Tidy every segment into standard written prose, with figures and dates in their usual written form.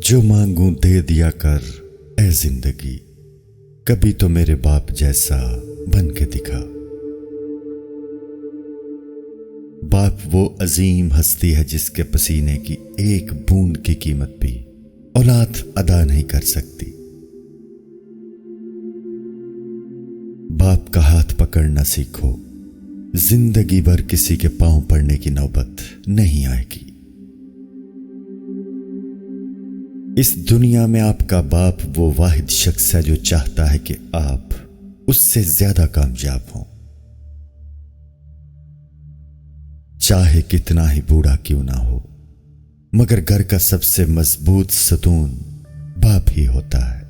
جو مانگوں دے دیا کر اے زندگی، کبھی تو میرے باپ جیسا بن کے دکھا۔ باپ وہ عظیم ہستی ہے جس کے پسینے کی ایک بوند کی قیمت بھی اولاد ادا نہیں کر سکتی۔ باپ کا ہاتھ پکڑنا سیکھو، زندگی بھر کسی کے پاؤں پڑنے کی نوبت نہیں آئے گی۔ اس دنیا میں آپ کا باپ وہ واحد شخص ہے جو چاہتا ہے کہ آپ اس سے زیادہ کامیاب ہوں، چاہے کتنا ہی بوڑھا کیوں نہ ہو، مگر گھر کا سب سے مضبوط ستون باپ ہی ہوتا ہے۔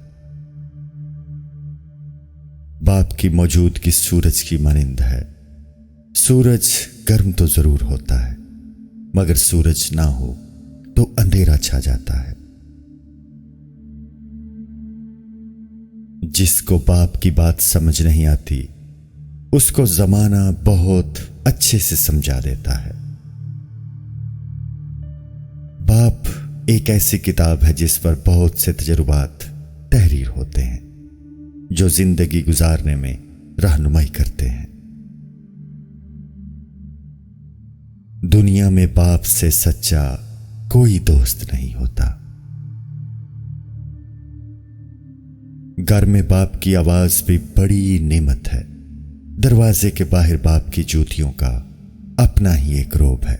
باپ کی موجودگی سورج کی مانند ہے۔ سورج گرم تو ضرور ہوتا ہے، مگر سورج نہ ہو تو اندھیرا چھا جاتا ہے۔ جس کو باپ کی بات سمجھ نہیں آتی، اس کو زمانہ بہت اچھے سے سمجھا دیتا ہے۔ باپ ایک ایسی کتاب ہے جس پر بہت سے تجربات تحریر ہوتے ہیں، جو زندگی گزارنے میں رہنمائی کرتے ہیں۔ دنیا میں باپ سے سچا کوئی دوست نہیں ہوتا۔ گھر میں باپ کی آواز بھی بڑی نعمت ہے۔ دروازے کے باہر باپ کی جوتیوں کا اپنا ہی ایک روب ہے۔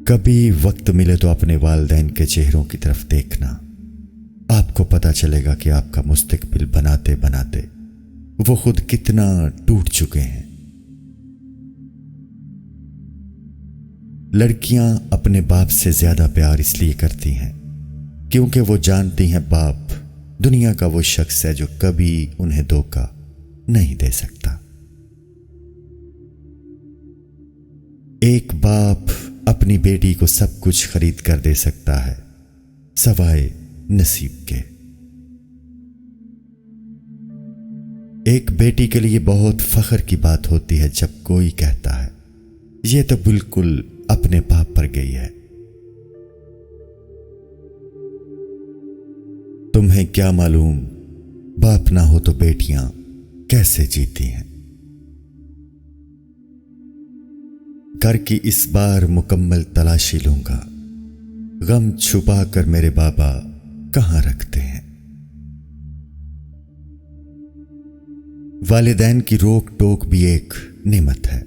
کبھی وقت ملے تو اپنے والدین کے چہروں کی طرف دیکھنا، آپ کو پتہ چلے گا کہ آپ کا مستقبل بناتے بناتے وہ خود کتنا ٹوٹ چکے ہیں۔ لڑکیاں اپنے باپ سے زیادہ پیار اس لیے کرتی ہیں کیونکہ وہ جانتی ہیں باپ دنیا کا وہ شخص ہے جو کبھی انہیں دھوکہ نہیں دے سکتا۔ ایک باپ اپنی بیٹی کو سب کچھ خرید کر دے سکتا ہے سوائے نصیب کے۔ ایک بیٹی کے لیے بہت فخر کی بات ہوتی ہے جب کوئی کہتا ہے یہ تو بالکل اپنے باپ پر گئی ہے۔ تمہیں کیا معلوم باپ نہ ہو تو بیٹیاں کیسے جیتی ہیں۔ گھر کی اس بار مکمل تلاشی لوں گا، غم چھپا کر میرے بابا کہاں رکھتے ہیں۔ والدین کی روک ٹوک بھی ایک نعمت ہے،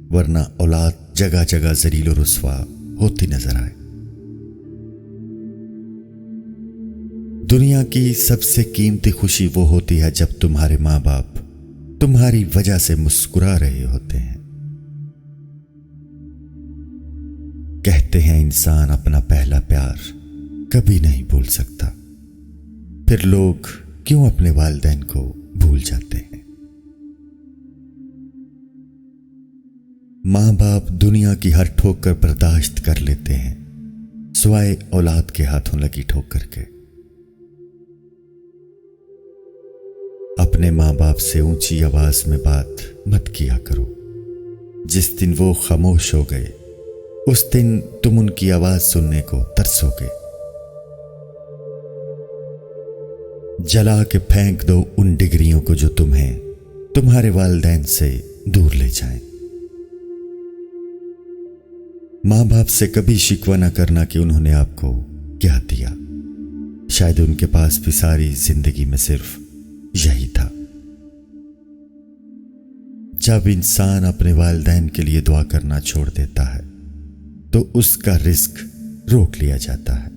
ورنہ اولاد جگہ جگہ ذلیل و رسوا ہوتی نظر آئے۔ دنیا کی سب سے قیمتی خوشی وہ ہوتی ہے جب تمہارے ماں باپ تمہاری وجہ سے مسکرا رہے ہوتے ہیں۔ کہتے ہیں انسان اپنا پہلا پیار کبھی نہیں بھول سکتا، پھر لوگ کیوں اپنے والدین کو بھول جاتے ہیں۔ ماں باپ دنیا کی ہر ٹھوکر برداشت کر لیتے ہیں سوائے اولاد کے ہاتھوں لگی ٹھوکر کے۔ اپنے ماں باپ سے اونچی آواز میں بات مت کیا کرو۔ جس دن وہ خاموش ہو گئے اس دن تم ان کی آواز سننے کو ترسو گے۔ جلا کے پھینک دو ان ڈگریوں کو جو تمہیں تمہارے والدین سے دور لے جائیں۔ ماں باپ سے کبھی شکوہ نہ کرنا کہ انہوں نے آپ کو کیا دیا، شاید ان کے پاس بھی ساری زندگی میں صرف یہی تھا۔ جب انسان اپنے والدین کے لیے دعا کرنا چھوڑ دیتا ہے تو اس کا رزق روک لیا جاتا ہے۔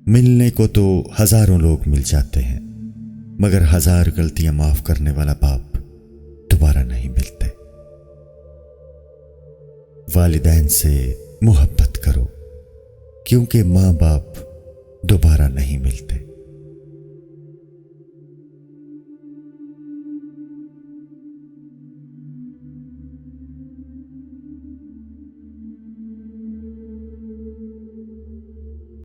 ملنے کو تو ہزاروں لوگ مل جاتے ہیں، مگر ہزار غلطیاں معاف کرنے والا باپ دوبارہ نہیں ملتے۔ والدین سے محبت کرو کیونکہ ماں باپ دوبارہ نہیں ملتے۔